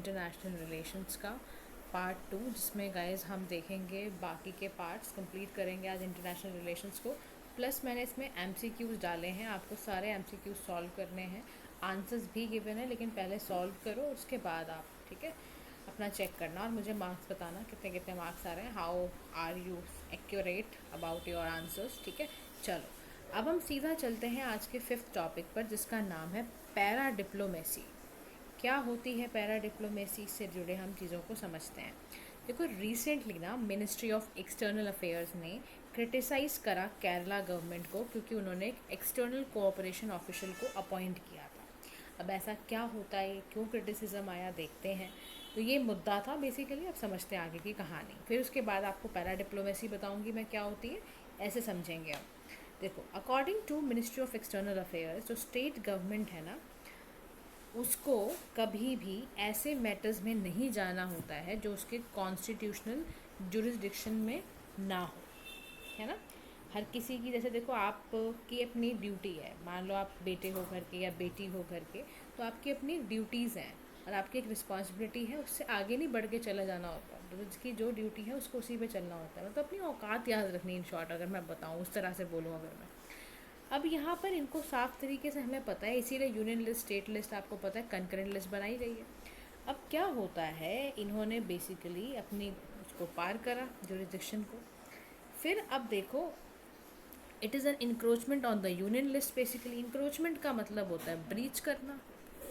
International relations का part 2, जिसमें guys हम देखेंगे बाकी के पार्ट्स, कंप्लीट करेंगे आज इंटरनेशनल रिलेशंस को। प्लस मैंने इसमें एमसीक्यूज़ डाले हैं, आपको सारे एमसीक्यूज़ सॉल्व करने हैं। आंसर्स भी गिवन है, लेकिन पहले सॉल्व करो, उसके बाद आप ठीक है अपना चेक करना और मुझे मार्क्स बताना कितने कितने मार्क्स आ रहे हैं, how are you accurate about your answers. ठीक है, चलो अब हम सीधा चलते हैं आज के 5th टॉपिक पर, जिसका नाम है पैरा डिप्लोमेसी। क्या होती है पैरा डिप्लोमेसी, से जुड़े हम चीज़ों को समझते हैं। देखो, रिसेंटली ना मिनिस्ट्री ऑफ एक्सटर्नल अफेयर्स ने क्रिटिसाइज़ करा केरला गवर्नमेंट को, क्योंकि उन्होंने एक एक्सटर्नल कोऑपरेशन ऑफिशियल को अपॉइंट किया था। अब ऐसा क्या होता है, क्यों क्रिटिसिज्म आया, देखते हैं। तो ये मुद्दा था बेसिकली, अब समझते हैं आगे की कहानी। फिर उसके बाद आपको पैरा डिप्लोमेसी बताऊंगी मैं क्या होती है, ऐसे समझेंगे अब। देखो, according to ministry of external affairs, जो स्टेट गवर्नमेंट है ना, उसको कभी भी ऐसे मैटर्स में नहीं जाना होता है जो उसके कॉन्स्टिट्यूशनल जुरिस्डिक्शन में ना हो, है ना। हर किसी की, जैसे देखो आपकी अपनी ड्यूटी है, मान लो आप बेटे हो घर के या बेटी हो घर के, तो आपकी अपनी ड्यूटीज़ हैं और आपकी एक रिस्पॉन्सिबिलिटी है, उससे आगे नहीं बढ़ के चला जाना होता। तो जिसकी जो ड्यूटी है उसको उसी पे चलना होता है, मतलब अपनी औकात याद रखनी, इन शॉर्ट अगर मैं बताऊँ, उस तरह से बोलूँ अगर मैं। अब यहाँ पर इनको साफ तरीके से हमें पता है, इसीलिए यूनियन लिस्ट, स्टेट लिस्ट आपको पता है, कंकरेंट लिस्ट बनाई गई है। अब क्या होता है, इन्होंने बेसिकली अपनी उसको पार करा जुरिस्डिक्शन को। फिर अब देखो, it is an encroachment on the union list. Basically encroachment का मतलब होता है ब्रीच करना,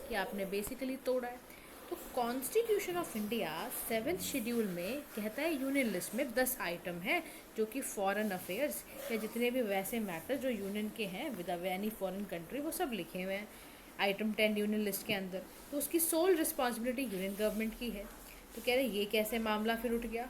कि आपने बेसिकली तोड़ा है। तो constitution of India 7th schedule में कहता है यूनियन लिस्ट में 10 आइटम हैं जो कि फॉरेन अफेयर्स या जितने भी वैसे मैटर जो यूनियन के हैं विद एनी फॉरेन कंट्री, वो सब लिखे हुए हैं आइटम 10 यूनियन लिस्ट के अंदर। तो उसकी सोल रिस्पॉन्सिबिलिटी यूनियन गवर्नमेंट की है। तो कह रहे ये कैसे मामला फिर उठ गया।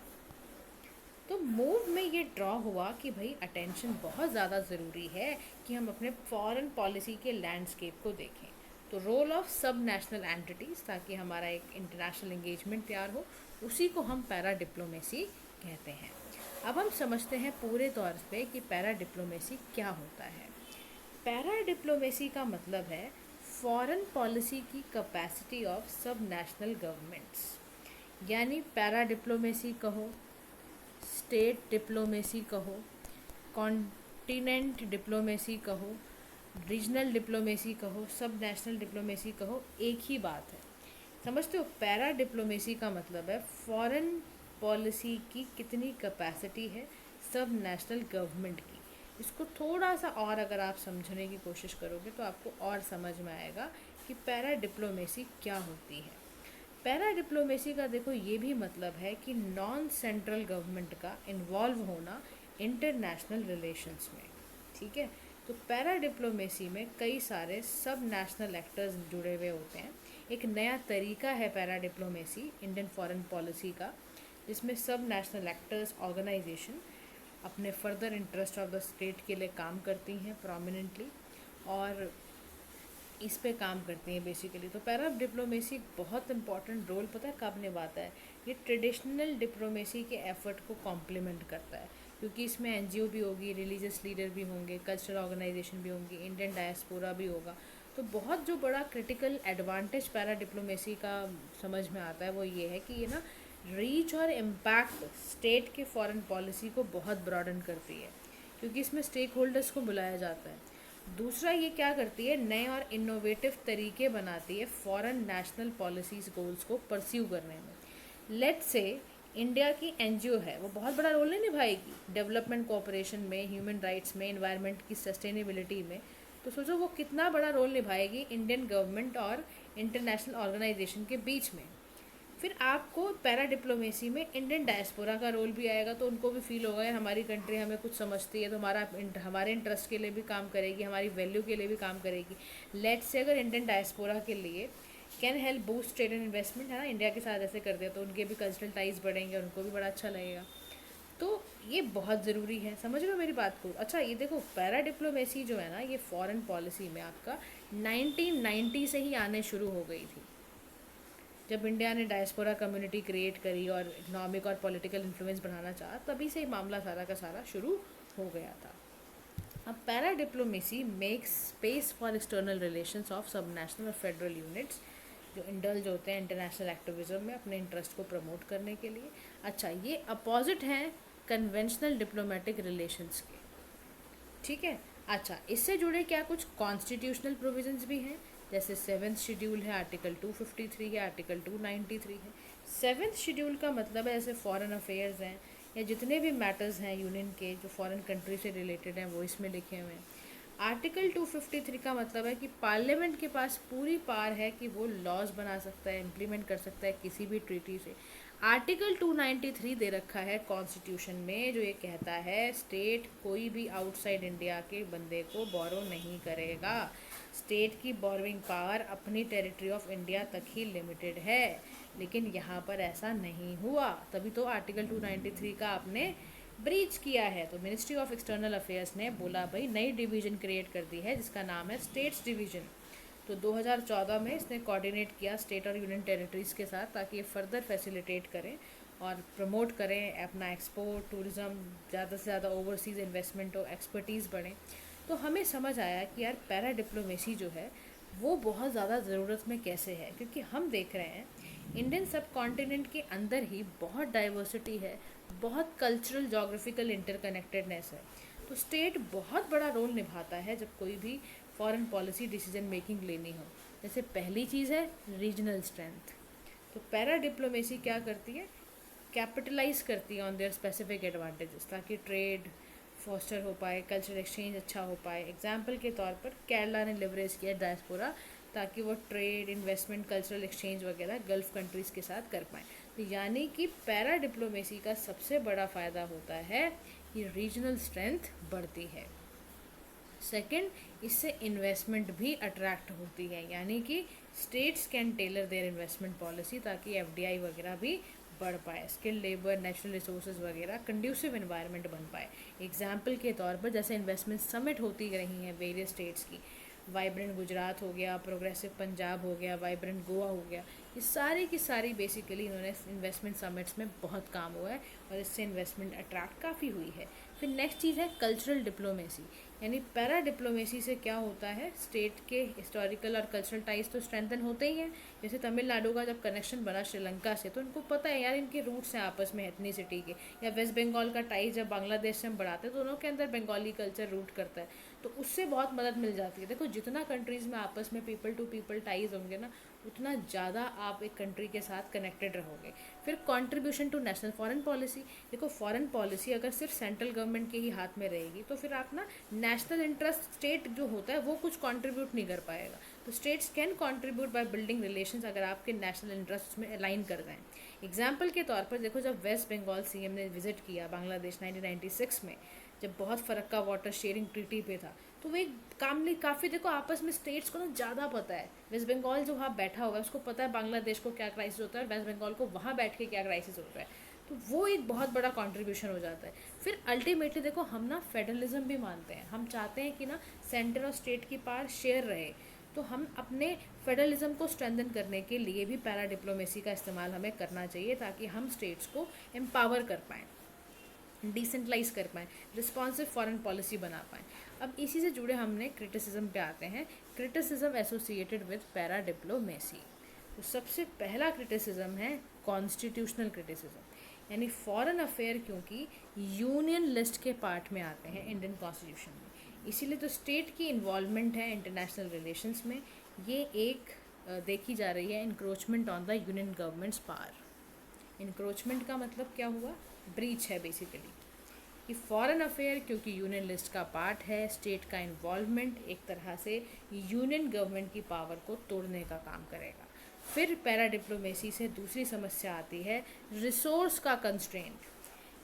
तो मूव में ये ड्रॉ हुआ कि भाई अटेंशन बहुत ज़्यादा ज़रूरी है कि हम अपने फॉरेन पॉलिसी के लैंडस्केप को देखें। तो रोल ऑफ सब नेशनल एंटिटीज़, ताकि हमारा एक इंटरनेशनल एंगेजमेंट तैयार हो, उसी को हम पैरा डिप्लोमेसी कहते हैं। अब हम समझते हैं पूरे तौर पे कि पैरा डिप्लोमेसी क्या होता है। पैरा डिप्लोमेसी का मतलब है फॉरेन पॉलिसी की कैपेसिटी ऑफ सब नेशनल गवर्नमेंट्स, यानी पैरा डिप्लोमेसी कहो, स्टेट डिप्लोमेसी कहो, कॉन्टिनेंट डिप्लोमेसी कहो, रीजनल डिप्लोमेसी कहो, सब नेशनल डिप्लोमेसी कहो, एक ही बात है। समझते हो, पैरा डिप्लोमेसी का मतलब है फॉरेन पॉलिसी की कितनी कैपेसिटी है सब नेशनल गवर्नमेंट की। इसको थोड़ा सा और अगर आप समझने की कोशिश करोगे तो आपको और समझ में आएगा कि पैरा डिप्लोमेसी क्या होती है। पैरा डिप्लोमेसी का देखो ये भी मतलब है कि नॉन सेंट्रल गवर्नमेंट का इन्वॉल्व होना इंटरनेशनल रिलेशंस में। ठीक है, तो पैरा डिप्लोमेसी में कई सारे सब नेशनल एक्टर्स जुड़े हुए होते हैं। एक नया तरीका है para diplomacy Indian foreign policy का, जिसमें सब नेशनल एक्टर्स ऑर्गेनाइजेशन अपने further interest of the state के लिए काम करती हैं प्रोमिनेंटली, और इस पे काम करती हैं बेसिकली। तो पैरा डिप्लोमेसी बहुत इंपॉर्टेंट रोल पता है कब निभाता है, ये ट्रेडिशनल डिप्लोमेसी के एफर्ट को कॉम्प्लीमेंट करता है, क्योंकि इसमें एनजीओ भी होगी, रिलीजियस लीडर भी होंगे, कल्चरल ऑर्गेनाइजेशन भी होंगी, इंडियन डायस्पोरा भी होगा। तो बहुत जो बड़ा क्रिटिकल एडवांटेज पैरा डिप्लोमेसी का समझ में आता है वो ये है कि ये ना रीच और इम्पैक्ट स्टेट के फॉरेन पॉलिसी को बहुत ब्रॉडन करती है, क्योंकि इसमें स्टेक होल्डर्स को बुलाया जाता है। दूसरा, ये क्या करती है, नए और इनोवेटिव तरीके बनाती है फॉरेन नेशनल पॉलिसीज़ गोल्स को परस्यू करने में। लेट्स से इंडिया की एनजीओ है, वो बहुत बड़ा रोल नहीं निभाएगी डेवलपमेंट कोऑपरेशन में, ह्यूमन राइट्स में, इन्वायरमेंट की सस्टेनेबिलिटी में। तो सोचो वो कितना बड़ा रोल निभाएगी इंडियन गवर्नमेंट और इंटरनेशनल ऑर्गेनाइजेशन के बीच में। फिर आपको पैरा डिप्लोमेसी में इंडियन डायस्पोरा का रोल भी आएगा, तो उनको भी फील होगा यार हमारी कंट्री हमें कुछ समझती है, तो हमारे इंटरेस्ट के लिए भी काम करेगी, हमारी वैल्यू के लिए भी काम करेगी। लेट्स से अगर इंडियन डायस्पोरा के लिए can help boost trade and investment, है ना, इंडिया के साथ ऐसे कर दिया तो उनके भी कल्चरल टाइज बढ़ेंगे, उनको भी बड़ा अच्छा लगेगा। तो ये बहुत ज़रूरी है, समझ रहे हो मेरी बात को। अच्छा, ये देखो पैरा डिप्लोमेसी जो है ना, ये फॉरेन पॉलिसी में आपका 1990 से ही आने शुरू हो गई थी, जब इंडिया ने डायस्पोरा कम्युनिटी क्रिएट करी और इकोनॉमिक और पॉलिटिकल इन्फ्लुएंस बढ़ाना चाहा, तभी से मामला सारा का सारा शुरू हो गया था। अब para diplomacy makes space for external relations of सब नेशनल और फेडरल यूनिट्स, जो इंडल्ज होते हैं इंटरनेशनल एक्टिविज्म में अपने इंटरेस्ट को प्रमोट करने के लिए। अच्छा, ये अपोजिट हैं कन्वेंशनल डिप्लोमेटिक रिलेशंस के, ठीक है। अच्छा, इससे जुड़े क्या कुछ कॉन्स्टिट्यूशनल प्रोविजंस भी हैं, जैसे 7th शेड्यूल है, आर्टिकल 253 है, आर्टिकल 293 है। 7th शेड्यूल का मतलब है जैसे फॉरेन अफेयर्स हैं या जितने भी मैटर्स हैं यूनियन के जो फॉरेन कंट्री से रिलेटेड हैं वो इसमें लिखे हुए हैं। आर्टिकल 253 का मतलब है कि पार्लियामेंट के पास पूरी पावर है कि वो लॉज बना सकता है, इम्प्लीमेंट कर सकता है किसी भी ट्रीटी से। आर्टिकल 293 दे रखा है कॉन्स्टिट्यूशन में, जो ये कहता है स्टेट कोई भी आउटसाइड इंडिया के बंदे को बोरो नहीं करेगा। स्टेट की बोरोइंग पावर अपनी टेरिटरी ऑफ इंडिया तक ही लिमिटेड है, लेकिन यहाँ पर ऐसा नहीं हुआ, तभी तो आर्टिकल 293 का आपने ब्रीच किया है। तो मिनिस्ट्री ऑफ एक्सटर्नल अफेयर्स ने बोला भाई नई डिवीज़न क्रिएट कर दी है जिसका नाम है स्टेट्स डिवीज़न। तो 2014 में इसने कोऑर्डिनेट किया स्टेट और यूनियन टेरिटरीज़ के साथ ताकि ये फर्दर फैसिलिटेट करें और प्रमोट करें अपना एक्सपोर्ट, टूरिज़्म, ज़्यादा से ज़्यादा ओवरसीज़ इन्वेस्टमेंट और एक्सपर्टीज़ बढ़े। तो हमें समझ आया कि यार पैरा डिप्लोमेसी जो है वो बहुत ज़्यादा ज़रूरत में कैसे है, क्योंकि हम देख रहे हैं इंडियन सब कॉन्टिनेंट के अंदर ही बहुत डाइवर्सिटी है, बहुत कल्चरल जोग्राफिकल इंटरकनेक्टेडनेस है। तो स्टेट बहुत बड़ा रोल निभाता है जब कोई भी फॉरेन पॉलिसी डिसीजन मेकिंग लेनी हो। जैसे पहली चीज़ है रीजनल स्ट्रेंथ। तो पैरा डिप्लोमेसी क्या करती है, कैपिटलाइज करती है ऑन देयर स्पेसिफिक एडवांटेजेस ताकि ट्रेड फॉस्टर हो पाए, कल्चरल एक्सचेंज अच्छा हो पाए। एग्जाम्पल के तौर पर केरला ने लिवरेज किया डायस्पोरा ताकि वो ट्रेड, इन्वेस्टमेंट, कल्चरल एक्सचेंज वगैरह गल्फ़ कंट्रीज़ के साथ कर पाएँ। तो यानी कि पैरा डिप्लोमेसी का सबसे बड़ा फ़ायदा होता है कि रीजनल स्ट्रेंथ बढ़ती है। सेकंड, इससे इन्वेस्टमेंट भी अट्रैक्ट होती है, यानी कि states can tailor their investment policy ताकि एफडीआई वगैरह भी बढ़ पाए, स्किल लेबर, नेचुरल रिसोर्सेज वगैरह कंड्यूसिव इन्वायरमेंट बन पाए। एग्जाम्पल के तौर पर जैसे इन्वेस्टमेंट समिट होती रही हैं वेरियस स्टेट्स की, वाइब्रेंट गुजरात हो गया, प्रोग्रेसिव पंजाब हो गया, वाइब्रेंट गोवा हो गया, ये सारी की सारी बेसिकली इन्होंने इन्वेस्टमेंट समिट्स में बहुत काम हुआ है और इससे इन्वेस्टमेंट अट्रैक्ट काफ़ी हुई है। फिर नेक्स्ट चीज़ है कल्चरल डिप्लोमेसी, यानी पैरा डिप्लोमेसी से क्या होता है, स्टेट के हिस्टोरिकल और कल्चरल टाइज तो स्ट्रेंथन होते ही हैं। जैसे तमिलनाडु का जब कनेक्शन बना श्रीलंका से तो उनको पता है यार इनके रूट्स हैं आपस में एथनिसिटी के, या वेस्ट बंगाल का टाइज जब बांग्लादेश से हम बढ़ाते हैं तो दोनों के अंदर बंगाली कल्चर रूट करता है, तो उससे बहुत मदद मिल जाती है। देखो जितना कंट्रीज़ में आपस में पीपल टू पीपल टाइज होंगे ना, उतना ज़्यादा आप एक कंट्री के साथ कनेक्टेड रहोगे। फिर contribution to national foreign policy, देखो फॉरेन पॉलिसी अगर सिर्फ सेंट्रल गवर्नमेंट के ही हाथ में रहेगी तो फिर आप ना नेशनल इंटरेस्ट स्टेट जो होता है वो कुछ कंट्रीब्यूट नहीं कर पाएगा। तो states can contribute by building relations अगर आपके नेशनल इंटरेस्ट में अलाइन कर जाएं। एग्जाम्पल के तौर पर देखो जब वेस्ट बंगाल सीएम ने विजिट किया बांग्लादेश 1996 में, जब बहुत फ़र्क का वाटर शेयरिंग ट्रीटी पे था, तो वो एक काफ़ी देखो आपस में स्टेट्स को ना ज़्यादा पता है। वेस्ट बंगाल जो वहाँ बैठा हुआ है उसको पता है बांग्लादेश को क्या क्राइसिस होता है, वेस्ट बंगाल को वहाँ बैठ के क्या क्राइसिस होता है, तो वो एक बहुत बड़ा कंट्रीब्यूशन हो जाता है। फिर अल्टीमेटली देखो हम ना फेडरलिज्म भी मानते हैं, हम चाहते हैं कि ना सेंटर और स्टेट की पावर शेयर रहे, तो हम अपने फेडरलिज्म को स्ट्रेंथन करने के लिए भी पैरा डिप्लोमेसी का इस्तेमाल हमें करना चाहिए ताकि हम स्टेट्स को एम्पावर कर पाएँ, डिसेंट्रलाइज कर पाएँ, रिस्पॉन्सिव फॉरेन पॉलिसी बना पाएँ। अब इसी से जुड़े हमने क्रिटिसिज्म पे आते हैं, criticism associated with para diplomacy. तो सबसे पहला क्रिटिसिज्म है कॉन्स्टिट्यूशनल क्रिटिसिज्म, यानी फॉरेन अफेयर क्योंकि यूनियन लिस्ट के पार्ट में आते हैं इंडियन कॉन्स्टिट्यूशन में, इसीलिए तो स्टेट की इन्वॉल्वमेंट है इंटरनेशनल रिलेशंस में, ये एक देखी जा रही है encroachment on the union governments power. Encroachment का मतलब क्या हुआ, ब्रीच है बेसिकली, कि फॉरेन अफेयर क्योंकि यूनियन लिस्ट का पार्ट है, स्टेट का इन्वॉल्वमेंट एक तरह से यूनियन गवर्नमेंट की पावर को तोड़ने का काम करेगा। फिर पैरा डिप्लोमेसी से दूसरी समस्या आती है रिसोर्स का कंस्ट्रेंट,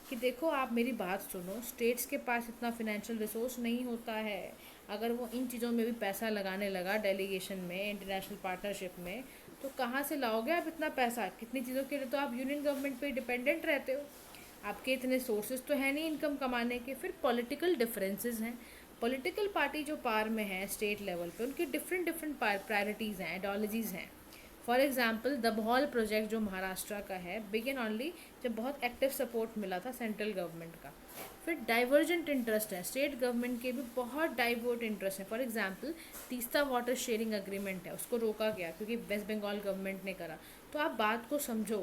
कि देखो आप मेरी बात सुनो, स्टेट्स के पास इतना फिनेंशियल रिसोर्स नहीं होता है, अगर वो इन चीज़ों में भी पैसा लगाने लगा डेलीगेशन में, इंटरनेशनल पार्टनरशिप में, तो कहाँ से लाओगे आप इतना पैसा, कितनी चीज़ों के लिए तो आप यूनियन गवर्नमेंट पे डिपेंडेंट रहते हो, आपके इतने सोर्सेज तो है नहीं इनकम कमाने के। फिर पॉलिटिकल डिफरेंसेस हैं, पॉलिटिकल पार्टी जो पावर में है स्टेट लेवल पे उनकी डिफरेंट प्रायोरिटीज़ हैं, आइडियोलॉजीज़ हैं। फॉर एग्जांपल दबहौल प्रोजेक्ट जो महाराष्ट्र का है बिगिन ऑनली जब बहुत एक्टिव सपोर्ट मिला था सेंट्रल गवर्नमेंट का, फिर डाइवर्जेंट इंटरेस्ट है, स्टेट गवर्नमेंट के भी बहुत डाइवर्ट इंटरेस्ट है। For example Teesta water sharing agreement है, उसको रोका गया क्योंकि वेस्ट बंगाल गवर्नमेंट ने करा। तो आप बात को समझो,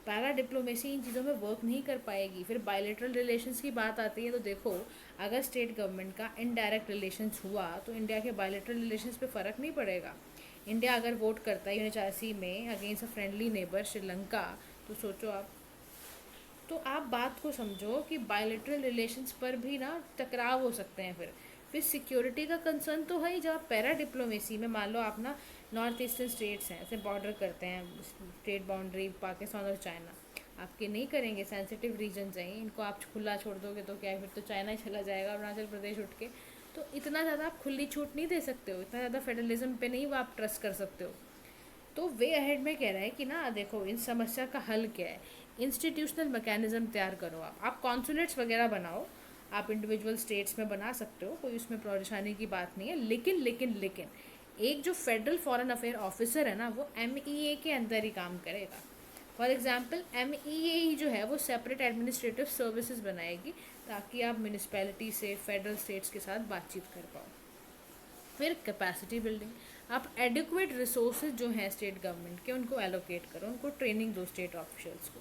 पैरा डिप्लोमेसी इन चीज़ों में वर्क नहीं कर पाएगी। फिर बायलेटरल रिलेशंस की बात आती है तो देखो, अगर स्टेट गवर्नमेंट का इनडायरेक्ट रिलेशंस हुआ तो इंडिया के बायलेटरल रिलेशंस पे फ़र्क नहीं पड़ेगा। इंडिया अगर वोट करता है यूएनएचआरसी में against a friendly neighbour Sri Lanka, तो सोचो आप, तो आप बात को समझो कि बायलेटरल रिलेशंस पर भी ना टकराव हो सकते हैं। फिर सिक्योरिटी का कंसर्न तो है ही। जब आप पैरा डिप्लोमेसी में मान लो आप ना नॉर्थ ईस्टर्न स्टेट्स हैं, ऐसे बॉर्डर करते हैं, स्टेट बाउंड्री पाकिस्तान और चाइना, आपके नहीं करेंगे, सेंसिटिव रीजन्स हैं, इनको आप खुला छोड़ दोगे तो क्या है, फिर तो चाइना ही चला जाएगा, अरुणाचल प्रदेश उठ के। तो इतना ज़्यादा आप खुली छूट नहीं दे सकते हो, इतना ज़्यादा फेडरलिज्म पे नहीं वो आप ट्रस्ट कर सकते हो। तो वे अहेड में कह रहा है कि ना देखो, इन समस्या का हल क्या है, इंस्टीट्यूशनल मैकेनिज्म तैयार करो। आप कॉन्सुलेट्स वगैरह बनाओ, आप इंडिविजुअल स्टेट्स में बना सकते हो, कोई उसमें परेशानी की बात नहीं है। लेकिन एक जो फेडरल फॉरेन अफेयर ऑफिसर है ना, वो MEA के अंदर ही काम करेगा। फॉर एग्जांपल MEA ही जो है वो सेपरेट एडमिनिस्ट्रेटिव सर्विसेज बनाएगी, ताकि आप म्यूनिसपैलिटी से फेडरल स्टेट्स के साथ बातचीत कर पाओ। फिर कैपेसिटी बिल्डिंग, आप एडिक्वेट रिसोर्सेज जो हैं स्टेट गवर्नमेंट के, उनको एलोकेट करो, उनको ट्रेनिंग दो स्टेट ऑफिशियल्स को।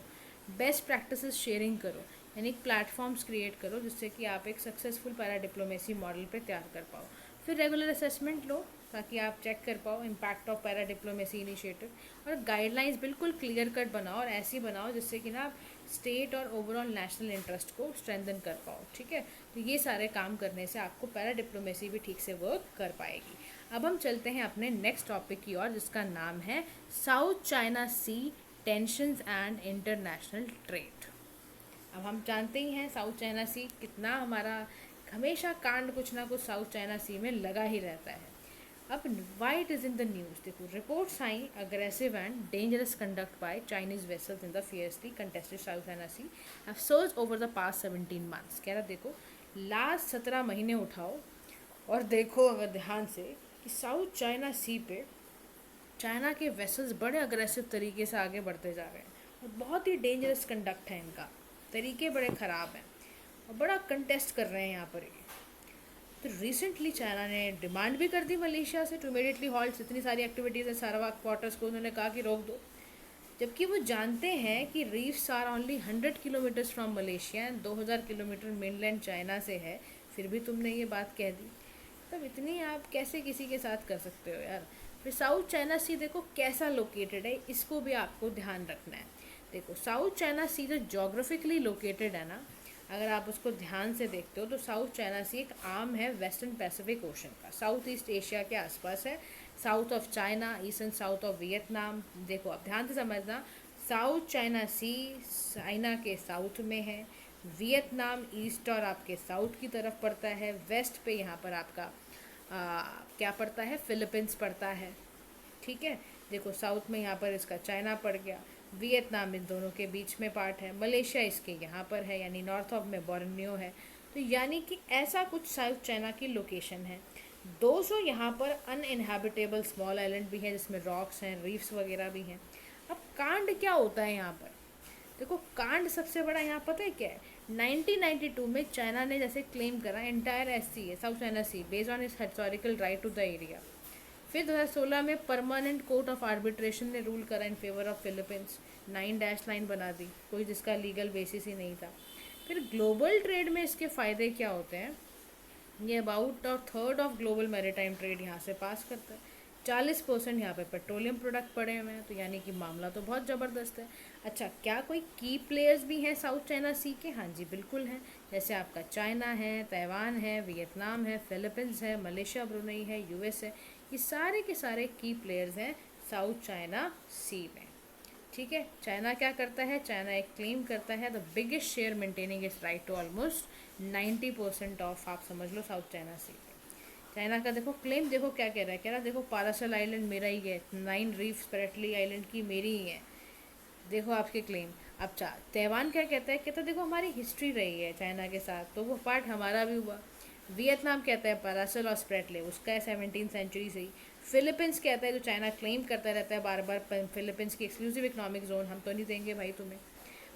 बेस्ट प्रैक्टिसेस शेयरिंग करो, यानी प्लेटफॉर्म्स क्रिएट करो जिससे कि आप एक सक्सेसफुल पैरा डिप्लोमेसी मॉडल पे तैयार कर पाओ। फिर रेगुलर असेसमेंट लो ताकि आप चेक कर पाओ impact of para diplomacy initiative, और गाइडलाइंस बिल्कुल क्लियर कट बनाओ और ऐसी बनाओ जिससे कि ना आप स्टेट और ओवरऑल नेशनल इंटरेस्ट को स्ट्रेंथन कर पाओ। ठीक है, तो ये सारे काम करने से आपको पैरा डिप्लोमेसी भी ठीक से वर्क कर पाएगी। अब हम चलते हैं अपने नेक्स्ट टॉपिक की ओर, जिसका नाम है South China Sea tensions and international trade. अब हम जानते ही हैं साउथ चाइना सी कितना हमारा हमेशा कांड कुछ ना कुछ साउथ चाइना सी में लगा ही रहता है। अब why it is in the news, देखो रिपोर्ट्स आई aggressive and dangerous conduct by Chinese vessels in the fiercely contested South China Sea have surged over the past 17 months. कह रहा देखो लास्ट 17 महीने उठाओ और देखो अगर ध्यान से कि साउथ चाइना सी पे चाइना के वेसल्स बड़े अग्रेसिव तरीके से आगे बढ़ते जा रहे हैं, और बहुत ही डेंजरस कंडक्ट है इनका, तरीके बड़े ख़राब हैं और बड़ा कंटेस्ट कर रहे हैं यहाँ पर। तो रिसेंटली चाइना ने डिमांड भी कर दी मलेशिया से टू इमीडिएटली हॉल्ट इतनी सारी एक्टिविटीज़ है, सारावाक वाटर्स को उन्होंने कहा कि रोक दो, जबकि वो जानते हैं कि reefs are only 100 kilometres from Malaysia and 2000 kilometre mainland China से है, फिर भी तुमने ये बात कह दी। तब इतनी आप कैसे किसी के साथ कर सकते हो यार। फिर साउथ चाइना सी देखो कैसा लोकेटेड है, इसको भी आपको ध्यान रखना है। देखो साउथ चाइना सी जो जोग्राफिकली लोकेटेड है ना, अगर आप उसको ध्यान से देखते हो तो साउथ चाइना सी एक आर्म है वेस्टर्न पैसिफिक ओशन का, साउथ ईस्ट एशिया के आसपास है, south of China, eastern south of Vietnam. देखो आप ध्यान से समझना, साउथ चाइना सी चाइना के साउथ में है, वियतनाम ईस्ट और आपके साउथ की तरफ पड़ता है, वेस्ट पे यहाँ पर आपका क्या पड़ता है, फिलीपींस पड़ता है। ठीक है, देखो साउथ में यहाँ पर इसका चाइना पड़ गया, वियतनाम इन दोनों के बीच में पार्ट है, मलेशिया इसके यहाँ पर है यानी नॉर्थ ऑफ में बोर्नियो है। तो यानी कि ऐसा कुछ साउथ चाइना की लोकेशन है। 200 यहाँ पर अनइनहेबिटेबल स्मॉल आइलैंड भी हैं जिसमें रॉक्स हैं, रीफ्स वगैरह भी हैं। अब कांड क्या होता है यहाँ पर, देखो कांड सबसे बड़ा यहाँ पता है क्या है, 1992 में चाइना ने जैसे क्लेम करा एंटायर SC है South China Sea based on its historical right to the area. फिर 2016 में परमानेंट कोर्ट ऑफ आर्बिट्रेशन ने रूल करा in favour of Philippines, 9 dash line बना दी, कोई जिसका लीगल बेसिस ही नहीं था। फिर ग्लोबल ट्रेड में इसके फ़ायदे क्या होते हैं, ये अबाउट और third of global maritime trade यहाँ से पास करता है, 40% यहाँ पे पेट्रोलियम प्रोडक्ट पड़े हुए हैं, तो यानी कि मामला तो बहुत ज़बरदस्त है। अच्छा क्या कोई की प्लेयर्स भी हैं साउथ चाइना सी के, हाँ जी बिल्कुल हैं, जैसे आपका चाइना है, ताइवान है, वियतनाम है, फिलीपींस है, मलेशिया ब्रुनई है, US है, ये सारे के सारे की प्लेयर्स हैं साउथ चाइना सी में। ठीक है, चाइना क्या करता है, चाइना एक क्लेम करता है the biggest share maintaining its right to almost 90% of, आप समझ लो साउथ चाइना सी पे चाइना का देखो क्लेम, देखो क्या कह रहा है, कह रहा है देखो पारासल आइलैंड मेरा ही है, 9 रीफ स्पेरेटली आइलैंड की मेरी ही है, देखो आपके क्लेम। अब ताइवान क्या कहता है, कहता देखो हमारी हिस्ट्री रही है चाइना के साथ, तो वो पार्ट हमारा भी हुआ। वियतनाम कहता है पारासल और स्प्रेटले उसका है 17वीं सेंचुरी से ही। फिलीपींस कहता है जो चाइना क्लेम करता रहता है बार बार फिलीपींस की एक्सक्लूसिव इकोनॉमिक जोन, हम तो नहीं देंगे भाई तुम्हें।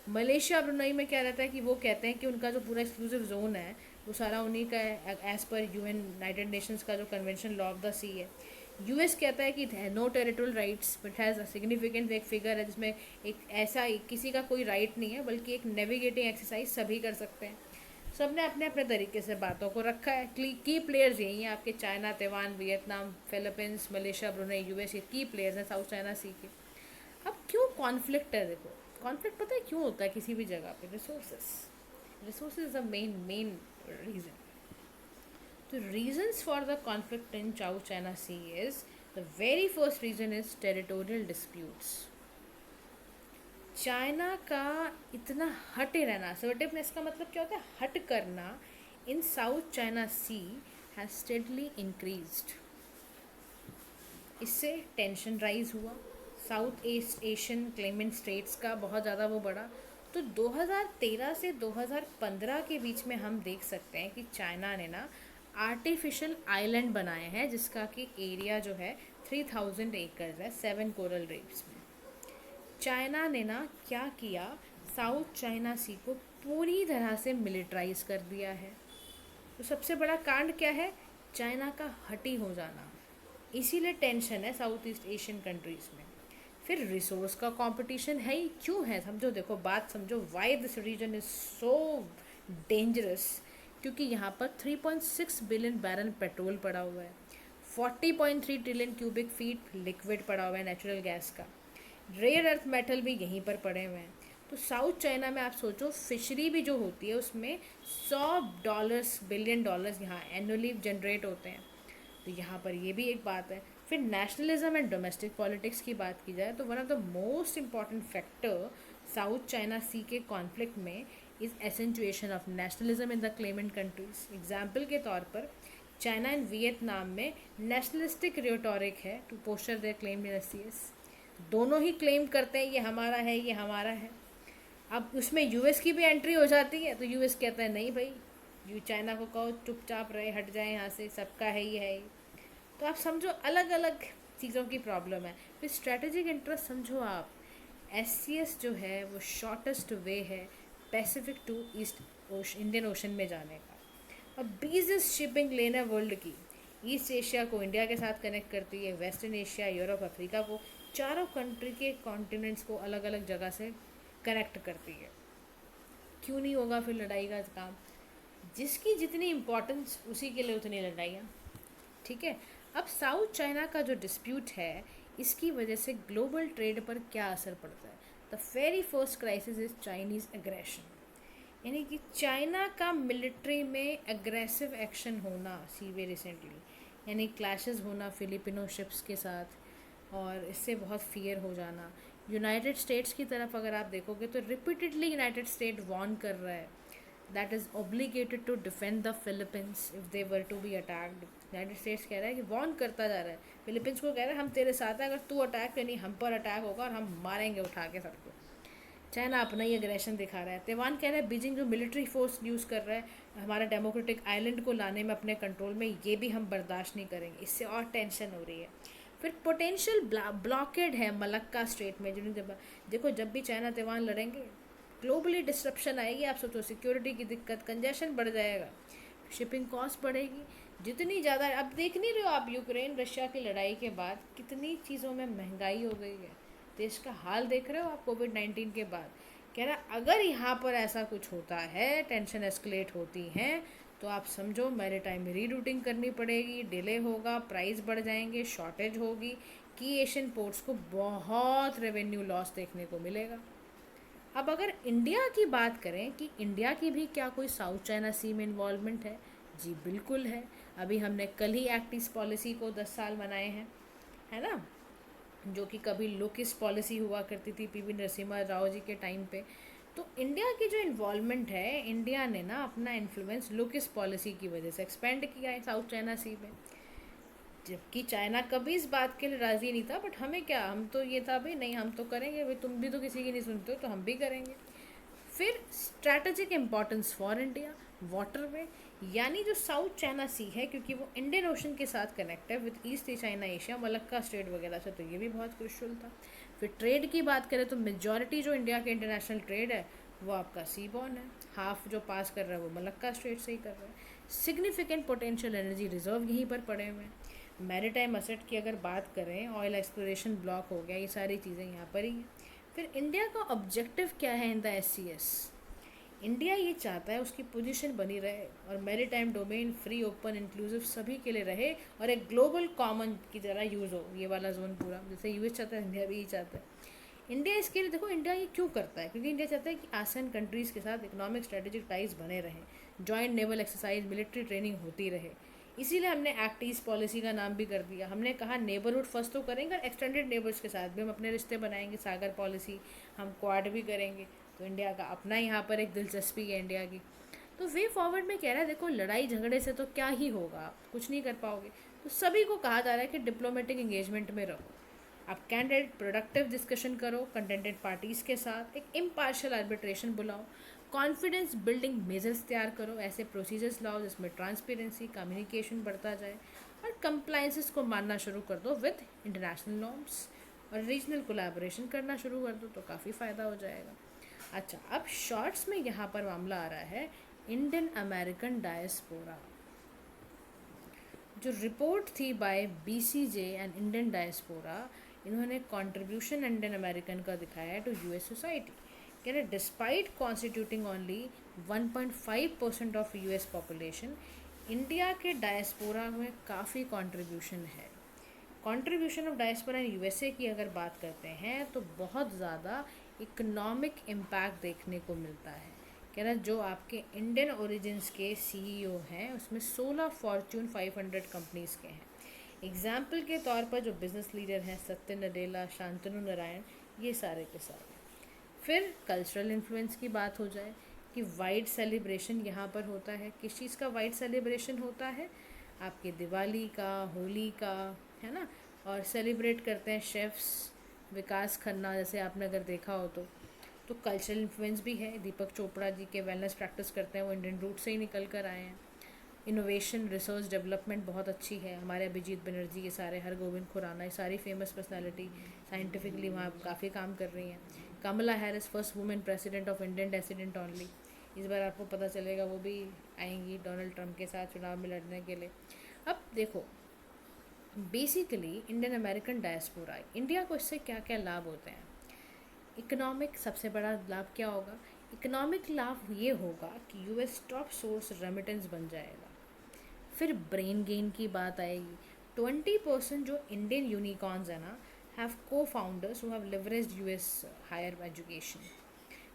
मलेशिया ब्रुनई में क्या रहता है कि वो कहते हैं कि उनका जो पूरा एक्सक्लूसिव जोन है वो सारा उन्हीं का है as per UN United Nations का जो convention law of the sea है। यूएस कहता है कि no territorial rights but has a significant एक फिगर है जिसमें एक ऐसा किसी का कोई राइट नहीं है बल्कि एक नेविगेटिंग एक्सरसाइज सभी कर सकते हैं। सब ने अपने अपने तरीके से बातों को रखा है। की प्लेयर्स यही हैं आपके, China, Taiwan, Vietnam, Philippines, Malaysia, Brunei, US, ये की प्लेयर्स हैं साउथ चाइना सी के। अब क्यों कॉन्फ्लिक्ट है? देखो कॉन्फ्लिक्ट पता है क्यों होता है किसी भी जगह पे? Resources is the main reason. The reasons for the conflict in South China Sea is, the very first reason is territorial disputes. China का इतना हटे रहना, असर्टिवनेस का मतलब क्या होता है? हट करना in South China Sea has steadily increased. इससे टेंशन राइज हुआ, South East Asian claimant states का बहुत ज़्यादा वो बढ़ा। तो 2013 से 2015 के बीच में हम देख सकते हैं कि चाइना ने ना आर्टिफिशियल आइलैंड बनाए हैं जिसका कि एरिया जो है 3000 एकर्स है 7 कोरल रीफ्स में। चाइना ने ना क्या किया, साउथ चाइना सी को पूरी तरह से मिलिट्राइज कर दिया है। तो सबसे बड़ा कांड क्या है? चाइना का हटी हो जाना। इसीलिए टेंशन है साउथ ईस्ट एशियन कंट्रीज़ में। फिर रिसोर्स का कंपटीशन है ही, क्यों है समझो, देखो बात समझो, why this region is so dangerous. क्योंकि यहाँ पर 3.6 बिलियन बैरल पेट्रोल पड़ा हुआ है, 40.3 ट्रिलियन क्यूबिक फीट लिक्विड पड़ा हुआ है नेचुरल गैस का, रेयर अर्थ मेटल भी यहीं पर पड़े हुए हैं। तो साउथ चाइना में आप सोचो फिशरी भी जो होती है उसमें $100 बिलियन यहाँ एनुअली जनरेट होते हैं। तो यहाँ पर ये भी एक बात है। फिर नेशनलिज्म एंड डोमेस्टिक पॉलिटिक्स की बात की जाए तो one of the most important factor South China Sea के कॉन्फ्लिक्ट में is accentuation of nationalism in the claimant countries. Example के तौर पर चाइना एंड वियतनाम में नेशनलिस्टिक रियोटोरिक है to bolster their claim in SCS। दोनों ही क्लेम करते हैं ये हमारा है, ये हमारा है। अब उसमें यूएस की भी एंट्री हो जाती है तो यूएस कहता है नहीं भाई, यू चाइना को कहो चुपचाप रहे, हट जाए यहाँ से, सबका है ये है। तो आप समझो अलग अलग चीज़ों की प्रॉब्लम है। फिर स्ट्रेटेजिक इंटरेस्ट समझो आप, SCS जो है वो शॉर्टेस्ट वे है Pacific to East Indian Ocean में जाने का। और बिजनेस शिपिंग लेन है वर्ल्ड की। ईस्ट एशिया को इंडिया के साथ कनेक्ट करती है, वेस्टर्न एशिया, यूरोप, अफ्रीका को, चारों कंट्री के कॉन्टिनेंट्स को अलग अलग जगह से कनेक्ट करती है। क्यों नहीं होगा फिर लड़ाई का काम? जिसकी जितनी इम्पोर्टेंस उसी के लिए उतनी लड़ाइयाँ, ठीक है। अब साउथ चाइना का जो डिस्प्यूट है इसकी वजह से ग्लोबल ट्रेड पर क्या असर पड़ता है? The very first crisis is Chinese aggression, यानी कि चाइना का मिलिट्री में एग्रेसिव एक्शन होना सीवे रिसेंटली, यानी क्लैशेस होना फिलिपिनो शिप्स के साथ, और इससे बहुत फियर हो जाना। यूनाइटेड स्टेट्स की तरफ अगर आप देखोगे तो रिपीटेडली यूनाइटेड स्टेट वार्न कर रहा है that is obligated to defend the Philippines if they were to be attacked. United States कह रहा है कि वार्न करता जा रहा है फिलीपींस को, कह रहा है हम तेरे साथ हैं, अगर तू अटैक नहीं हम पर अटैक होगा और हम मारेंगे उठा के सबको। चाइना अपना ही एग्रेशन दिखा रहा है। ताइवान कह रहा है बीजिंग जो मिलिट्री फोर्स यूज़ कर रहा है हमारा डेमोक्रेटिक आइलैंड को लाने में अपने कंट्रोल में, ये भी हम बर्दाश्त नहीं करेंगे। इससे और टेंशन हो रही है। फिर पोटेंशियल ब्लॉकेड है मलक्का स्ट्रेट में, जिन्हें देखो जब भी चाइना ताइवान लड़ेंगे ग्लोबली डिस्ट्रप्शन आएगी। आप सोचो सिक्योरिटी की दिक्कत, कंजेशन बढ़ जाएगा, शिपिंग कॉस्ट बढ़ेगी जितनी ज़्यादा। अब देख नहीं रहे हो आप यूक्रेन रशिया की लड़ाई के बाद कितनी चीज़ों में महंगाई हो गई है, देश का हाल देख रहे हो आप कोविड-19 के बाद। कह रहा अगर यहाँ पर ऐसा कुछ होता है, टेंशन एस्केलेट होती हैं तो आप समझो मैरीटाइम रीरूटिंग करनी पड़ेगी, डिले होगा, प्राइस बढ़ जाएंगे, शॉर्टेज होगी, कि एशियन पोर्ट्स को बहुत रेवेन्यू लॉस देखने को मिलेगा। अब अगर इंडिया की बात करें कि इंडिया की भी क्या कोई साउथ चाइना सी में इन्वॉल्वमेंट है? जी बिल्कुल है। अभी हमने कल ही एक्ट ईस्ट पॉलिसी को 10 साल मनाए हैं, है ना, जो कि कभी लुक ईस्ट पॉलिसी हुआ करती थी PV नरसिम्हा राव जी के टाइम पे। तो इंडिया की जो इन्वॉल्वमेंट है, इंडिया ने ना अपना इन्फ्लुएंस लुक ईस्ट पॉलिसी की वजह से एक्सपेंड किया है साउथ चाइना सी में, जबकि चाइना कभी इस बात के लिए राज़ी नहीं था। बट हमें क्या, हम तो ये था भाई नहीं हम तो करेंगे भाई, तुम भी तो किसी की नहीं सुनते हो तो हम भी करेंगे। फिर strategic importance for India, water में, यानी जो साउथ चाइना सी है, क्योंकि वो इंडियन ओशन के साथ कनेक्ट है with east China Asia, Malacca strait वगैरह से, तो ये भी बहुत क्रुशियल था। फिर ट्रेड की बात करें तो मेजॉरिटी जो इंडिया के इंटरनेशनल ट्रेड है वो आपका सी बॉर्न है, हाफ जो पास कर रहा है वो मलक्का स्ट्रेट से ही कर रहा है। सिग्निफिकेंट पोटेंशियल एनर्जी रिजर्व यहीं पर पड़े हुए हैं। मैरीटाइम असेट की अगर बात करें, ऑयल एक्सप्लोरेशन ब्लॉक हो गया, ये सारी चीज़ें यहाँ पर ही हैं। फिर इंडिया का ऑब्जेक्टिव क्या है इन द SCS? इंडिया ये चाहता है उसकी पोजीशन बनी रहे और maritime domain free, open, inclusive सभी के लिए रहे और एक ग्लोबल कॉमन की तरह यूज़ हो ये वाला जोन पूरा, जैसे यूएस चाहता है इंडिया भी यही चाहता है। इंडिया इसके लिए, देखो इंडिया ये क्यों करता है, क्योंकि इंडिया चाहता है कि आसियान कंट्रीज़ के साथ इकोनॉमिक स्ट्रेटेजिक टाइज बने रहें, joint naval exercise, military training होती रहे। इसीलिए हमने एक्ट ईस्ट पॉलिसी का नाम भी कर दिया। हमने कहा नेबरहुड फर्स्ट तो करेंगे, एक्सटेंडेड नेबर्स के साथ भी हम अपने रिश्ते बनाएंगे, सागर पॉलिसी, हम क्वाड भी करेंगे। तो इंडिया का अपना यहाँ पर एक दिलचस्पी है इंडिया की। तो वे फॉरवर्ड में कह रहा है, देखो लड़ाई झगड़े से तो क्या ही होगा, आप कुछ नहीं कर पाओगे। तो सभी को कहा जा रहा है कि डिप्लोमेटिक इंगेजमेंट में रहो, आप कैंडिडेट प्रोडक्टिव डिस्कशन करो कंटेंटेड पार्टीज़ के साथ, एक इम्पार्शियल आर्बिट्रेशन बुलाओ, कॉन्फिडेंस बिल्डिंग मेजर्स तैयार करो, ऐसे प्रोसीजर्स लाओ जिसमें ट्रांसपेरेंसी, कम्युनिकेशन बढ़ता जाए और कंप्लाइंसेस को मानना शुरू कर दो विद इंटरनेशनल नॉर्म्स, और रीजनल कोलैबोरेशन करना शुरू कर दो, तो काफ़ी फ़ायदा हो जाएगा। अच्छा, अब शॉर्ट्स में यहाँ पर मामला आ रहा है इंडियन अमेरिकन डायस्पोरा। जो रिपोर्ट थी by BCJ and Indian diaspora, इन्होंने कंट्रीब्यूशन इंडियन अमेरिकन का दिखाया है टू US सोसाइटी। कह रहे despite constituting only 1.5% of US population, India के डायस्पोरा में काफ़ी कंट्रीब्यूशन है। Contribution of diaspora in USA की अगर बात करते हैं तो बहुत ज़्यादा इकोनॉमिक इम्पैक्ट देखने को मिलता है। कह रहा जो आपके इंडियन ओरिजिन्स के CEO हैं उसमें 16 फॉर्च्यून 500 कंपनीज़ के हैं। एग्जाम्पल के तौर पर जो बिजनेस लीडर हैं सत्य नडेला, शांतनु नारायण, ये सारे के सारे। फिर कल्चरल इन्फ्लुएंस की बात हो जाए कि वाइड सेलिब्रेशन यहाँ पर होता है। किस चीज़ का वाइड सेलिब्रेशन होता है? आपके दिवाली का, होली का, है ना। और सेलिब्रेट करते हैं शेफ्स विकास खन्ना, जैसे आपने अगर देखा हो तो कल्चरल इन्फ्लुएंस भी है। दीपक चोपड़ा जी के वेलनेस प्रैक्टिस करते हैं, वो इंडियन रूट से ही निकल कर आए हैं। इनोवेशन, रिसर्च, डेवलपमेंट बहुत अच्छी है। हमारे अभिजीत बनर्जी, ये सारे, हरगोविंद खुराना, ये सारी फेमस पर्सनालिटी साइंटिफिकली वहाँ काफ़ी काम कर रही हैं। Kamala Harris, first women president of Indian resident only, इस बार आपको पता चलेगा वो भी आएंगी डोनाल्ड ट्रंप के साथ चुनाव में लड़ने के लिए। अब देखो basically Indian American diaspora, India को इससे क्या क्या लाभ होते हैं। इकोनॉमिक सबसे बड़ा लाभ क्या होगा? इकोनॉमिक लाभ ये होगा कि US टॉप सोर्स रेमिटेंस बन जाएगा। फिर ब्रेन गेन की बात आएगी। 20% जो इंडियन यूनिकॉर्न्स है ना, have cofounders who have leveraged US higher education.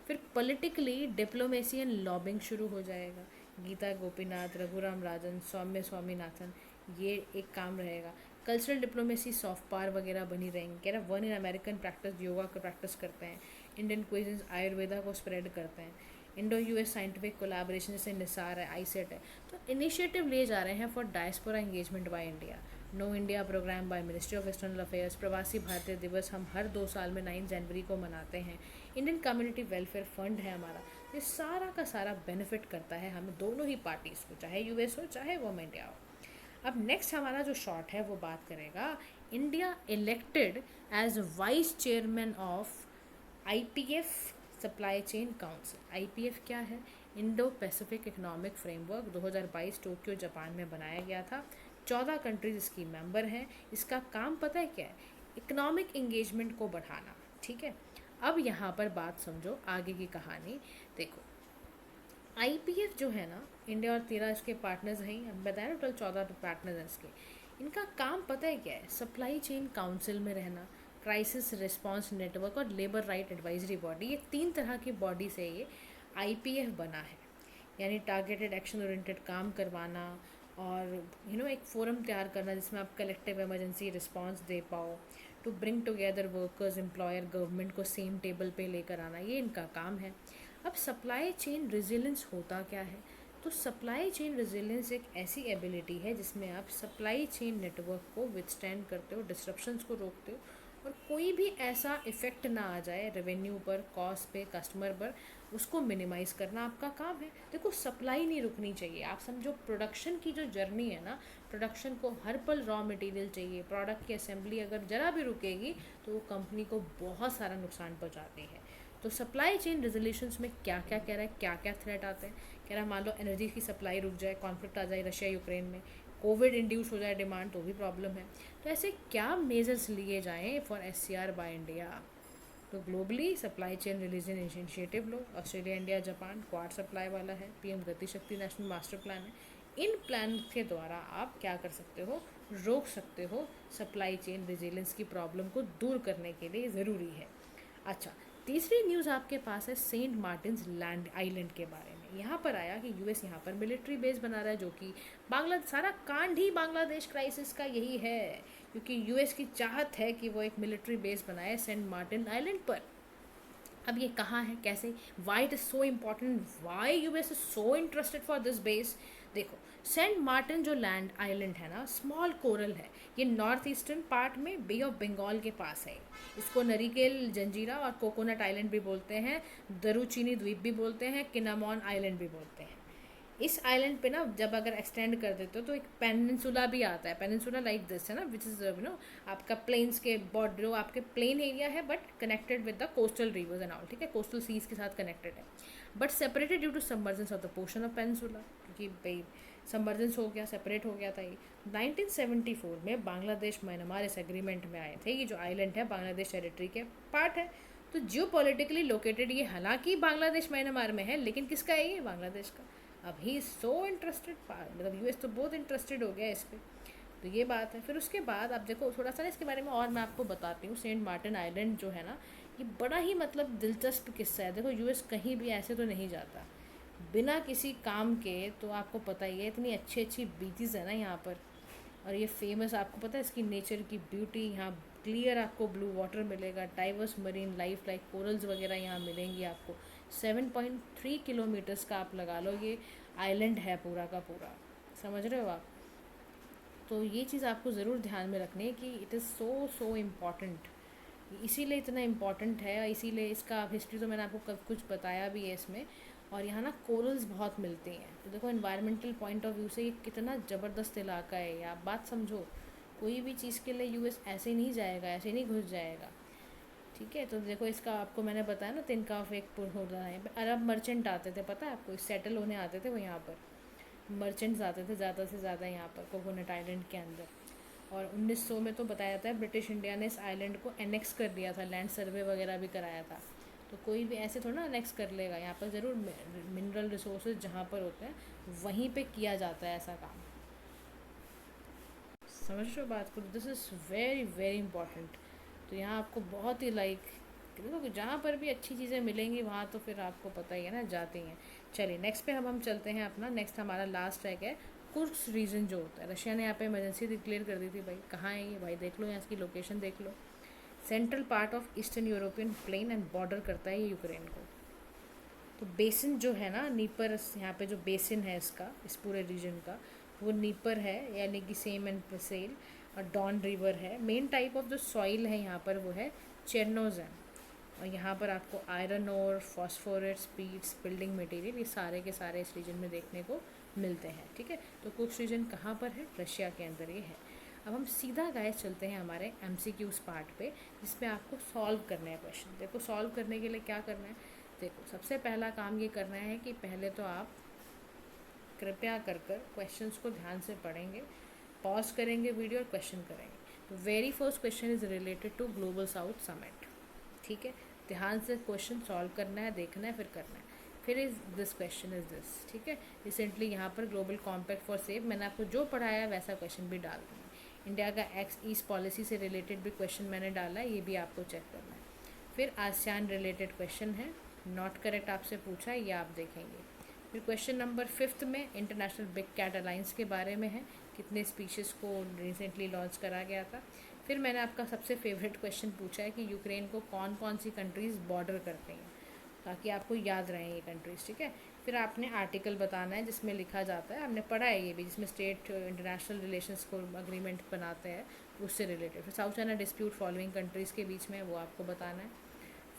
फिर पॉलिटिकली डिप्लोमेसी एंड लॉबिंग शुरू हो जाएगा। गीता गोपीनाथ, रघुराम राजन, सौम्य स्वामीनाथन, ये एक काम रहेगा। कल्चरल डिप्लोमेसी, सॉफ्ट पावर वगैरह बनी रहेंगी। कह रहा one in American practice, yoga का प्रैक्टिस करते हैं, इंडियन क्विज़न्स, आयुर्वेदा को स्प्रेड करते हैं। इंडो US साइंटिफिक कोलैबोरेशन जैसे निसार है, आईसेट है, तो इनिशिएटिव लिए जा रहे हैं for diaspora engagement by India. Know India programme by ministry of external affairs. Pravasi Bharatiya दिवस हम हर 2 साल में 9 जनवरी को मनाते हैं। इंडियन कम्युनिटी वेलफेयर फंड है हमारा। ये सारा का सारा बेनिफिट करता है हमें दोनों ही पार्टीज़ को, चाहे US हो चाहे वो इंडिया हो। अब नेक्स्ट हमारा जो शॉर्ट है वो बात करेगा India elected as vice chairman of IPF supply chain council. IPF क्या है? Indo Pacific economic framework, 2022 Tokyo Japan में बनाया गया था। 14 कंट्रीज इसकी मेंबर हैं। इसका काम पता है क्या है? इकोनॉमिक इंगेजमेंट को बढ़ाना। ठीक है, अब यहाँ पर बात समझो, आगे की कहानी देखो। IPF जो है ना, इंडिया और 13 इसके पार्टनर्स हैं, अब बताया टोटल 14 पार्टनर्स हैं इसके। इनका काम पता है क्या है? सप्लाई चेन काउंसिल में रहना, क्राइसिस रिस्पांस नेटवर्क और लेबर राइट एडवाइजरी बॉडी, ये 3 तरह की बॉडी से ये IPF बना है। यानी टारगेटेड एक्शन ओरिएंटेड काम करवाना और एक फोरम तैयार करना जिसमें आप कलेक्टिव इमरजेंसी रिस्पांस दे पाओ, to bring together workers, employer, government को सेम टेबल पे लेकर आना, ये इनका काम है। अब सप्लाई चेन रेजिलियंस होता क्या है? तो सप्लाई चेन रेजिलियंस एक ऐसी एबिलिटी है जिसमें आप सप्लाई चेन नेटवर्क को विथस्टैंड करते हो, डिस्ट्रप्शंस को रोकते हो और कोई भी ऐसा इफ़ेक्ट ना आ जाए रेवेन्यू पर, कॉस्ट पे, कस्टमर पर, उसको मिनिमाइज़ करना आपका काम है। देखो सप्लाई नहीं रुकनी चाहिए, आप समझो प्रोडक्शन की जो जर्नी है ना, प्रोडक्शन को हर पल रॉ मटेरियल चाहिए, प्रोडक्ट की असेंबली अगर ज़रा भी रुकेगी तो वो कंपनी को बहुत सारा नुकसान पहुँचाती है। तो सप्लाई चेन रेजोल्यूशंस में क्या क्या कह रहा है, क्या क्या थ्रेट आते हैं, कह रहा है मान लो एनर्जी की सप्लाई रुक जाए, कॉन्फ्लिक्ट आ जाए रशिया यूक्रेन में, कोविड इंड्यूस हो जाए डिमांड, तो भी प्रॉब्लम है। तो ऐसे क्या मेजर्स लिए जाएँ फॉर SCR बाय इंडिया? तो globally supply chain resilience initiative लो, Australia, India, Japan Quad supply वाला है, PM गति शक्ति नेशनल मास्टर प्लान है। इन प्लान के द्वारा आप क्या कर सकते हो, रोक सकते हो सप्लाई चेन रिजिलेंस की प्रॉब्लम को दूर करने के लिए ज़रूरी है। अच्छा, तीसरी न्यूज़ आपके पास है सेंट मार्टिन्स लैंड आइलैंड के बारे में। यहाँ पर आया कि US यहाँ पर मिलिट्री बेस बना रहा है, जो कि सारा कांड ही बांग्लादेश क्राइसिस का यही है, क्योंकि US की चाहत है कि वो एक मिलिट्री बेस बनाए सेंट मार्टिन आइलैंड पर। अब ये कहाँ है, कैसे, why it is so important, why US is so interested for this base? देखो, सेंट मार्टिन जो लैंड आइलैंड है ना, स्मॉल कोरल है, ये नॉर्थ ईस्टर्न पार्ट में बे ऑफ बंगाल के पास है। इसको नरिकेल जंजीरा और कोकोनट आइलैंड भी बोलते हैं, दरुचीनी द्वीप भी बोलते हैं, किनामोन आइलैंड भी बोलते हैं। इस आइलैंड पे ना जब अगर एक्सटेंड कर देते हो तो एक पेनिनसुला भी आता है, पेनिनसुला लाइक दिस है ना, विच इज़ आपका प्लेन्स के बॉर्डर, आपके प्लेन एरिया है but connected with the coastal rivers and all, ठीक है, कोस्टल सीज के साथ कनेक्टेड है, but separated due to submergence of the portion of peninsula, क्योंकि भाई सबमर्जेंस हो गया, सेपरेट हो गया था ये। 1974 में बांग्लादेश म्यांमार इस एग्रीमेंट में आए थे, ये जो आइलैंड है बांग्लादेश टेरिटरी के पार्ट है। तो जियो पॉलिटिकली लोकेटेड ये हालांकि बांग्लादेश म्यांमार में है, लेकिन किसका है ये, बांग्लादेश का। अब ही सो इंटरेस्टेड, मतलब US तो बहुत इंटरेस्टेड हो गया इस पर। तो ये बात है। फिर उसके बाद आप देखो थोड़ा सा इसके बारे में और मैं आपको बताती हूँ। सेंट मार्टिन आइलैंड जो है ना, ये बड़ा ही मतलब दिलचस्प किस्सा है। देखो US कहीं भी ऐसे तो नहीं जाता बिना किसी काम के, तो आपको पता ही है इतनी अच्छी अच्छी बीचेज़ है ना यहाँ पर, और ये फेमस, आपको पता है इसकी नेचर की ब्यूटी, यहाँ क्लियर आपको ब्लू वाटर मिलेगा, diverse marine life like corals वगैरह यहाँ मिलेंगी आपको। 7.3 किलोमीटर्स का आप लगा लो ये आइलैंड है पूरा का पूरा, समझ रहे हो आप। तो ये चीज़ आपको ज़रूर ध्यान में रखनी है कि it is so so important, इसीलिए इतना इम्पॉर्टेंट है, इसीलिए इसका हिस्ट्री तो मैंने आपको कब कुछ बताया भी है इसमें। और यहाँ ना कोरल्स बहुत मिलते हैं, तो देखो इन्वायरमेंटल पॉइंट ऑफ व्यू से ये कितना ज़बरदस्त इलाका है ये, आप बात समझो। कोई भी चीज़ के लिए US ऐसे नहीं जाएगा, ऐसे नहीं घुस जाएगा, ठीक है। तो देखो इसका आपको मैंने बताया ना, तिनका ऑफ एक पुर होता है, अरब मर्चेंट आते थे, पता है आपको, सेटल होने आते थे वो यहाँ पर, मर्चेंट्स आते थे ज़्यादा से ज़्यादा यहाँ पर कोकोनट आइलैंड के अंदर। और 1900 में तो बताया जाता है ब्रिटिश इंडिया ने इस आइलैंड को एनेक्स कर दिया था, लैंड सर्वे वगैरह भी कराया था। तो कोई भी ऐसे थोड़ा ना एनेक्स कर लेगा, यहाँ पर ज़रूर मिनरल रिसोर्सेज जहाँ पर होते हैं वहीं पे किया जाता है ऐसा काम, समझ रहे हो बात को। This is very very important. तो यहाँ आपको बहुत ही देखो जहाँ पर भी अच्छी चीज़ें मिलेंगी वहाँ तो फिर आपको पता ही है ना, जाती हैं। चलिए नेक्स्ट पे हम चलते हैं अपना, नेक्स्ट हमारा लास्ट ट्रैक है कुर्स्क रीजन जो होता है। रशिया ने यहाँ पे इमरजेंसी डिक्लेयर कर दी थी, भाई कहाँ है ये, भाई देख लो यहाँ इसकी लोकेशन देख लो, central part of eastern European plain and border करता है ये यूक्रेन को। तो बेसिन जो है ना, नीपर, यहाँ पे जो बेसिन है इसका, इस पूरे रीजन का, वो नीपर है, यानी कि सेम एंड पसेल और डॉन रिवर है। मेन टाइप ऑफ जो सॉइल है यहाँ पर वो है चेरनोज़ेम, और यहाँ पर आपको आयरन और फॉस्फोरेट्स, पीट्स, बिल्डिंग मटेरियल, ये सारे के सारे इस रीजन में देखने को मिलते हैं, ठीक है। तो कुछ रीजन कहाँ पर है, रशिया के अंदर ये है। अब हम सीधा गाइस चलते हैं हमारे MCQs पार्ट पे, जिसमें आपको सॉल्व करना है क्वेश्चन। देखो सॉल्व करने के लिए क्या करना है, देखो सबसे पहला काम ये करना है कि पहले तो आप कृपया कर क्वेश्चंस को ध्यान से पढ़ेंगे, पॉज करेंगे वीडियो और क्वेश्चन करेंगे। तो very first question is related to global South summit, ठीक है। ध्यान से क्वेश्चन सॉल्व करना है, देखना है, फिर करना है। फिर is this question is this, ठीक है। रिसेंटली यहाँ पर ग्लोबल कॉम्पैक्ट फॉर सेफ, मैंने आपको जो पढ़ाया वैसा क्वेश्चन भी डाल दूँगी। इंडिया का एक्ट ईस्ट पॉलिसी से रिलेटेड भी क्वेश्चन मैंने डाला है, ये भी आपको चेक करना है। फिर आसियान रिलेटेड क्वेश्चन है, नॉट करेक्ट आपसे पूछा है, ये आप देखेंगे। फिर क्वेश्चन नंबर 5 में इंटरनेशनल बिग कैट अलायंस के बारे में है, कितने स्पीशीज़ को रिसेंटली लॉन्च करा गया था। फिर मैंने आपका सबसे फेवरेट क्वेश्चन पूछा है कि यूक्रेन को कौन कौन सी कंट्रीज़ बॉर्डर करते हैं, ताकि आपको याद रहें ये कंट्रीज़, ठीक है। फिर आपने आर्टिकल बताना है जिसमें लिखा जाता है, हमने पढ़ा है ये भी, जिसमें स्टेट इंटरनेशनल रिलेशंस को अग्रीमेंट बनाते हैं उससे रिलेटेड। फिर south China dispute following countries के बीच में, वो आपको बताना है।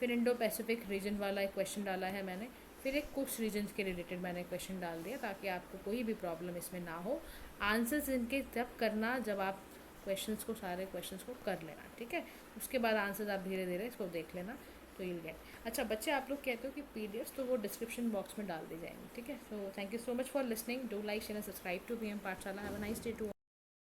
फिर इंडो पैसिफिक रीजन वाला एक क्वेश्चन डाला है मैंने। फिर एक कुछ रीजन्स के रिलेटेड मैंने क्वेश्चन डाल दिया ताकि आपको कोई भी प्रॉब्लम इसमें ना हो। आंसर्स इनके तब करना जब आप क्वेश्चंस को, सारे क्वेश्चंस को कर लेना, ठीक है। उसके बाद आंसर्स आप धीरे धीरे इसको देख लेना, तो यूल गेट। अच्छा बच्चे, आप लोग कहते हो कि पीडीएफ, तो वो डिस्क्रिप्शन बॉक्स में डाल दी जाएंगी, ठीक है। So thank you so much for listening, do like share and subscribe to PM Pathshala. Have a nice day to